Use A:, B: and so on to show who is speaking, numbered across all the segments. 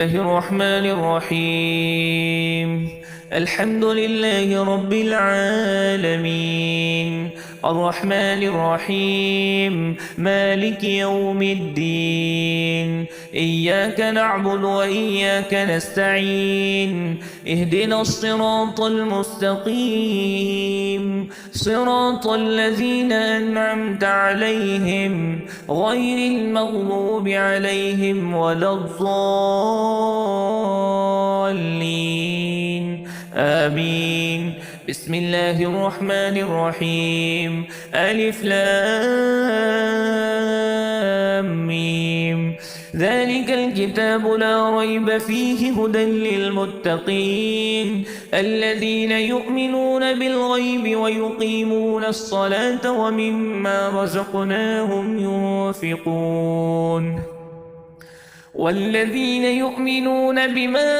A: الله الرحمن الرحيم. الحمد لله رب العالمين، الرحمن الرحيم، مالك يوم الدين. إياك نعبد وإياك نستعين، اهدنا الصراط المستقيم، صراط الذين أنعمت عليهم غير المغضوب عليهم ولا الضالين، آمين. بسم الله الرحمن الرحيم. ألف لام ميم. ذلك الكتاب لا ريب فيه هدى للمتقين الذين يؤمنون بالغيب ويقيمون الصلاة ومما رزقناهم ينفقون والذين يؤمنون بما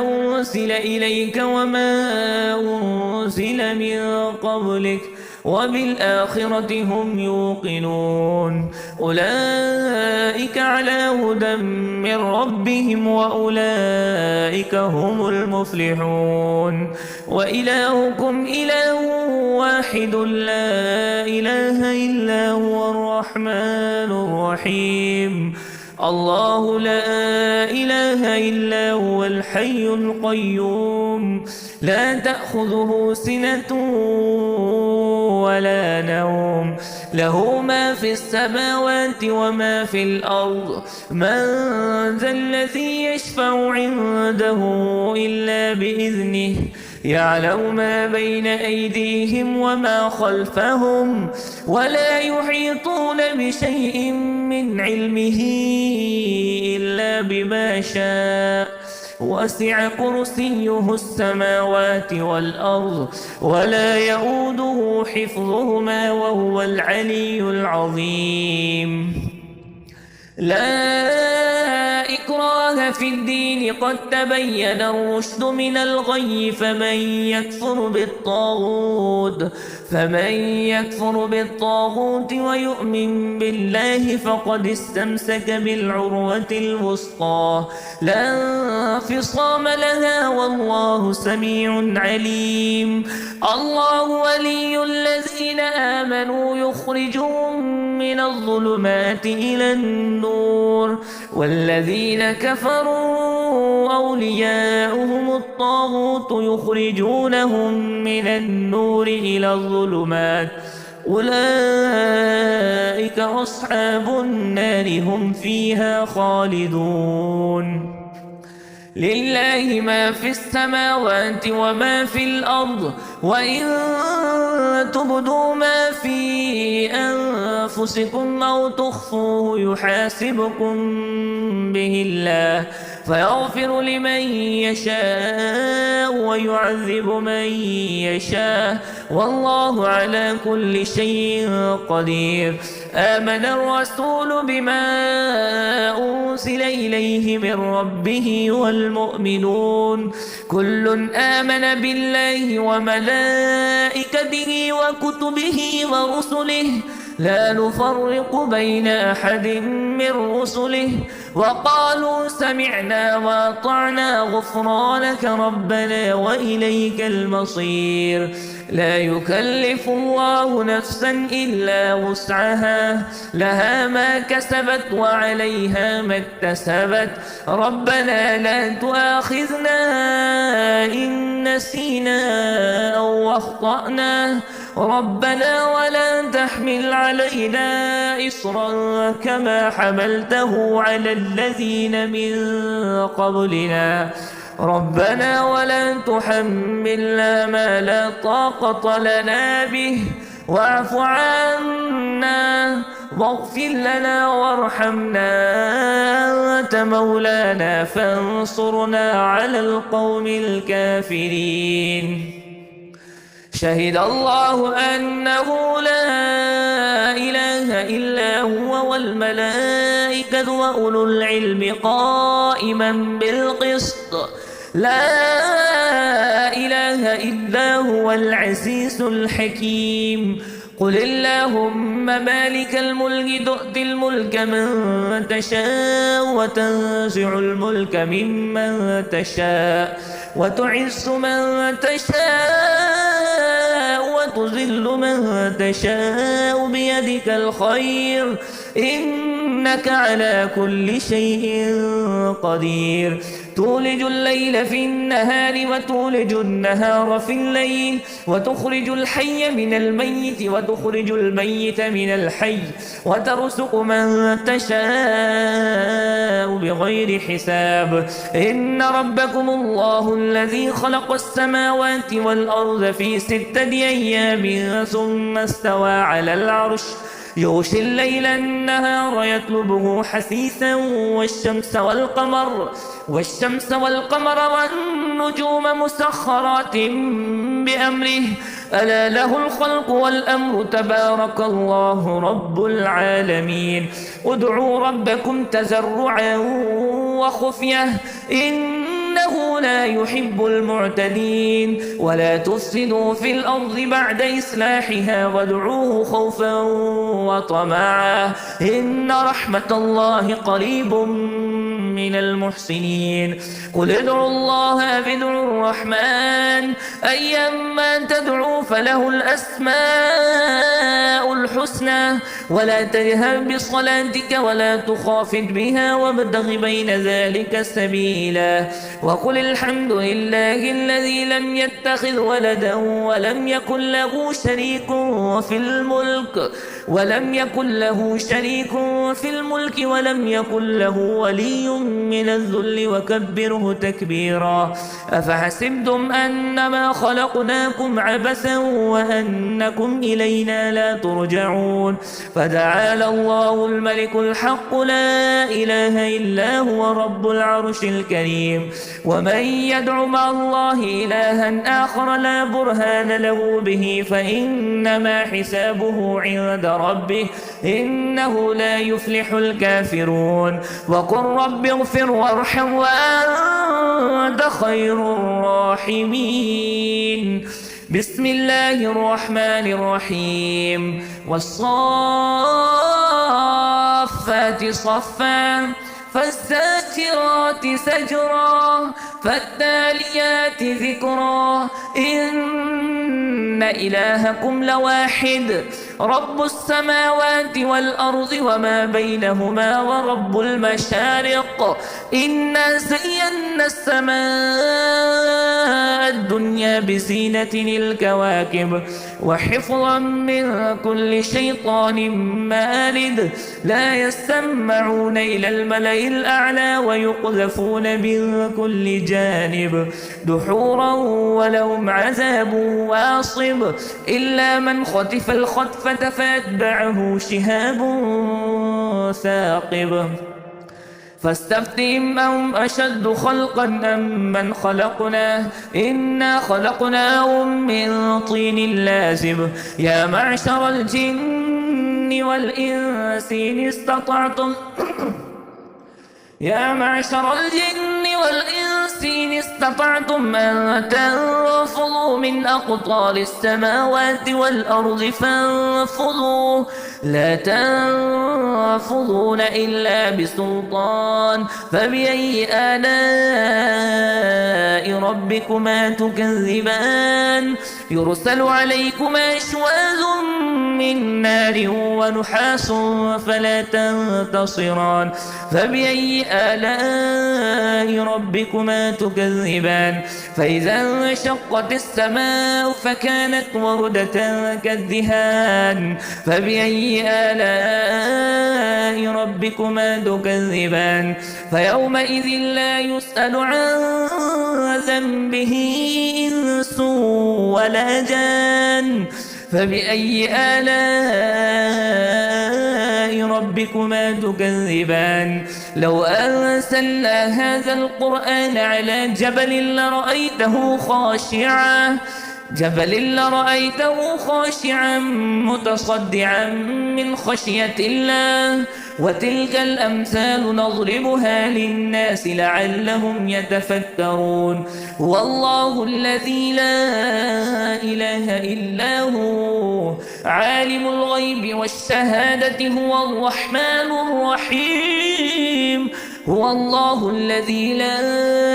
A: أنزل إليك وما أنزل من قبلك وبالآخرة هم يوقنون أولئك على هدى من ربهم وأولئك هم المفلحون. وإلهكم إله واحد لا إله إلا هو الرحمن الرحيم. الله لا إله إلا هو الحي القيوم لا تأخذه سنة ولا نوم، له ما في السماوات وما في الأرض. من ذا الذي يشفع عنده إلا بإذنه، يعلم ما بين أيديهم وما خلفهم ولا يحيطون بشيء من علمه إلا بما شاء. وسع كرسيه السماوات والأرض ولا يؤوده حفظهما وهو العلي العظيم. لا إكراه في الدين قد تبين الرشد من الغي. فمن يكفر بالطاغوت ويؤمن بالله فقد استمسك بالعروة الوثقى لا انفصام لها والله سميع عليم. الله ولي الذين آمنوا يخرجهم من الظلمات إلى النور والذين كفروا أولياؤهم الطاغوت يخرجونهم من النور إلى الظلمات أولئك أصحاب النار هم فيها خالدون. لله ما في السماوات وما في الأرض وإن تبدوا ما في أنفسكم أو تخفوه يحاسبكم به الله فيغفر لمن يشاء ويعذب من يشاء والله على كل شيء قدير. آمن الرسول بما أنزل إليه من ربه والمؤمنون كل آمن بالله وملائكته وكتبه ورسله لا نفرق بين أحد من رسله وقالوا سمعنا وأطعنا غفرانك ربنا وإليك المصير. لا يكلف الله نفسا إلا وسعها لها ما كسبت وعليها ما اكتسبت ربنا لا تؤاخذنا إن نسينا أو أخطأنا ربنا ولا تحمل علينا إصرا كما حملته على الذين من قبلنا ربنا ولا تحملنا ما لا طاقة لنا به واعف عنا واغفر لنا وارحمنا أنت مولانا فانصرنا على القوم الكافرين. شهد الله أنه لا إله إلا هو والملائكة وأولو العلم قائما بالقسط لا إله إلا هو العزيز الحكيم. قل اللهم مالك الملك تؤتي الملك من تشاء وتنزع الملك ممن تشاء وتعز من تشاء وتذل من تشاء بيدك الخير إنك على كل شيء قدير تولج الليل في النهار وتولج النهار في الليل وتخرج الحي من الميت وتخرج الميت من الحي وترزق من تشاء بغير حساب إن ربكم الله الذي خلق السماوات والأرض في 6 أيام ثم استوى على العرش يغشي الليل النهار يطلبه حثيثا والشمس والقمر والنجوم مسخرات بأمره ألا له الخلق والأمر تبارك الله رب العالمين ادعوا ربكم تزرعا وخفية إنه لا يحب المعتدين ولا تفسدوا في الأرض بعد إصلاحها وادعوه خوفا وطمعا إن رحمة الله قريب من المحسنين قل ادعوا الله أو ادعوا الرحمن أيما تدعوا فله الأسماء الحسنى ولا تجهر بصلاتك ولا تخافت بها وابتغ بين ذلك سبيلا وقل الحمد لله الذي لم يتخذ ولدا ولم يكن له شريك في الملك ولم يكن له ولي من الذل وكبره تكبيرا أفحسبتم أنما خلقناكم عبثا وأنكم إلينا لا ترجعون فتعالى الله الملك الحق لا إله إلا هو رب العرش الكريم ومن يدع مع الله إلها آخر لا برهان له به فإنما حسابه عند ربه إنه لا يفلح الكافرون وقل رب اغفر وارحم وأنت خير الراحمين بسم الله الرحمن الرحيم والصافات صفا فالزاجرات زجرا فالتاليات ذكرا إن إلهكم لواحد رب السماوات والأرض وما بينهما ورب المشارق إنا زينا السماء الدنيا بزينة الكواكب وحفظا من كل شيطان مارد لا يستمعون إلى الملأ الأعلى ويقذفون من كل جانب دحورا ولهم عذاب واصب إلا من خطف الخطفة فيتبعه شهاب ثاقب فاستفتهم أهم أشد خلقا أم من خلقنا إنا خلقناهم من طين لازب يا معشر الجن والإنس إن استطعتم أن تنفضوا من أقطار السماوات والأرض فانفضوا لا تنفضون إلا بسلطان فبأي آلاء ربكما تكذبان يرسل عليكما شواذ من نار ونحاس فلا تنتصران فبأي آلاء ربكما تكذبان فإذا انشقت السماء فكانت وردة كالدهان فبأي آلاء ربكما تكذبان فيومئذ لا يسأل عن ذنبه إنس ولا جان فبأي آلاء ربكما تكذبان لو أنزلنا هذا القرآن على جبل لرأيته جبل لرأيته خاشعا متصدعا من خشية الله وتلك الأمثال نضربها للناس لعلهم يتفكرون هو الله الذي لا إله إلا هو عالم الغيب والشهادة هو الرحمن الرحيم هو الله الذي لا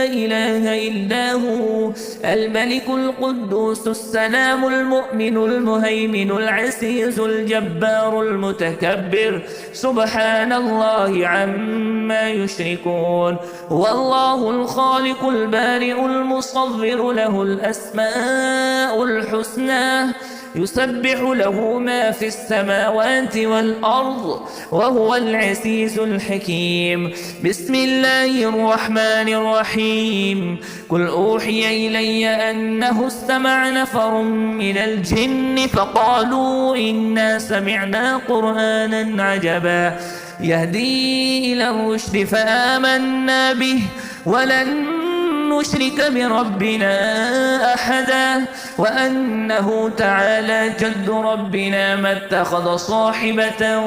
A: إله إلا هو الملك القدوس السلام المؤمن المهيمن العزيز الجبار المتكبر سبحان الله عما يشركون هو الله الخالق البارئ المصور له الأسماء الحسنى يسبح له ما في السماوات والأرض وهو العزيز الحكيم بسم الله الرحمن الرحيم قل أوحي إلي أنه استمع نفر من الجن فقالوا إنا سمعنا قرآنا عجبا يهدي إلى الرشد فآمنا به ولن نشرك بربنا أحدا وأنه تعالى جد ربنا ما اتخذ صاحبة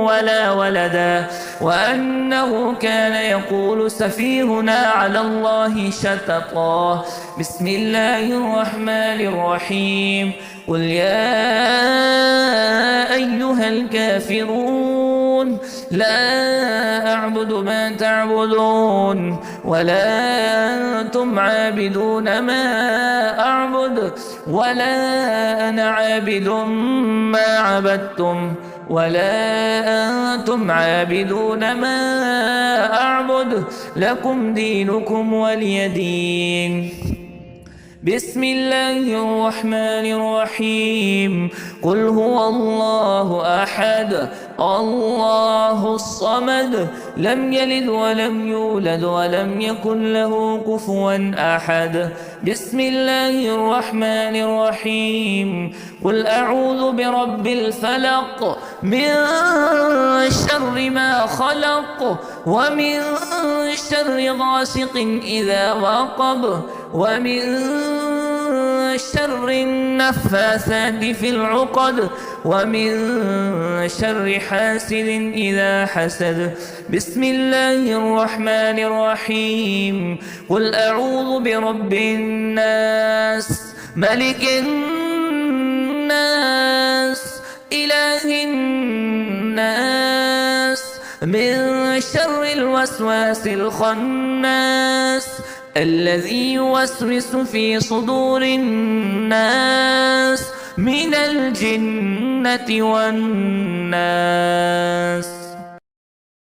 A: ولا ولدا وأنه كان يقول سفيهنا على الله شططا بسم الله الرحمن الرحيم قل يا أيها الكافرون لا أعبد ما تعبدون ولا أنتم عابدون ما أعبد ولا أنا عابد ما عبدتم ولا أنتم عابدون ما أعبد لكم دينكم ولي دين بسم الله الرحمن الرحيم قل هو الله أحد الله الصمد لم يلد ولم يولد ولم يكن له كفوا أحد بسم الله الرحمن الرحيم قل أعوذ برب الفلق من شر ما خلق ومن شر غاسق إذا وقب ومن شر النفاثات في العقد ومن شر حاسد إذا حسد بسم الله الرحمن الرحيم قل أعوذ برب الناس ملك الناس إله الناس من شر الوسواس الخناس الذي يوسوس في صدور الناس من الجنة والناس